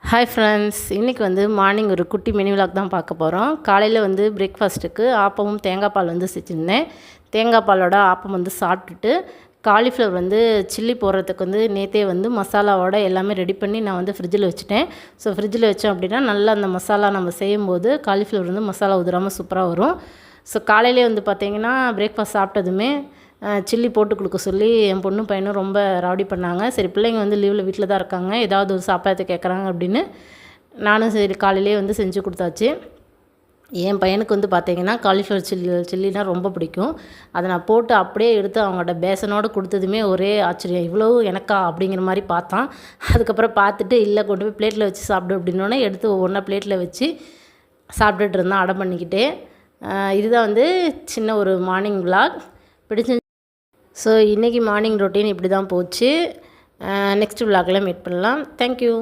Hi friends, இன்றைக்கி morning ஒரு குட்டி மினி விலாக் தான் பார்க்க போகிறோம். காலையில் பிரேக்ஃபாஸ்ட்டுக்கு ஆப்பமும் தேங்காய் பால் செஞ்சுருந்தேன். தேங்காய் பாலோட ஆப்பம் சாப்பிட்டுட்டு காலிஃப்ளவர் சில்லி போடுறதுக்கு நேற்றே மசாலாவோட எல்லாமே ரெடி பண்ணி நான் ஃப்ரிட்ஜில் வச்சுட்டேன். ஸோ ஃப்ரிட்ஜில் வச்சோம் அப்படின்னா நல்லா அந்த மசாலா நம்ம செய்யும்போது காலிஃப்ளவர் மசாலா உதிராமல் சூப்பராக வரும். ஸோ காலையிலே பார்த்திங்கன்னா பிரேக்ஃபாஸ்ட் சாப்பிட்டதுமே சில்லி போட்டு கொடுக்க சொல்லி என் பொண்ணும் பையனும் ரொம்ப ராவடி பண்ணாங்க. சரி, பிள்ளைங்க லீவில் வீட்டில் தான் இருக்காங்க, ஏதாவது ஒரு சாப்பிடாத கேட்குறாங்க அப்படின்னு நானும் சரி காலையிலே செஞ்சு கொடுத்தாச்சு. என் பையனுக்கு பார்த்திங்கன்னா காலிஃப்ளவர் சில்லினா ரொம்ப பிடிக்கும். அதை நான் போட்டு அப்படியே எடுத்து அவங்கள்ட்ட பேசனோடு கொடுத்ததுமே ஒரே ஆச்சரியம், இவ்வளோ எனக்கா அப்படிங்கிற மாதிரி பார்த்தான். அதுக்கப்புறம் பார்த்துட்டு இல்லை கொண்டு போய் பிளேட்டில் வச்சு சாப்பிடு அப்படின்னோடனே எடுத்து ஒவ்வொன்றா பிளேட்டில் வச்சு சாப்பிட்டுட்டு இருந்தான் அடம் பண்ணிக்கிட்டே. இதுதான் சின்ன ஒரு மார்னிங் விலாக் பிடிச்சி. ஸோ இன்றைக்கி மார்னிங் ரொட்டீன் இப்படி தான் போச்சு. நெக்ஸ்ட் விலாகில் மீட் பண்ணலாம். தேங்க்யூ.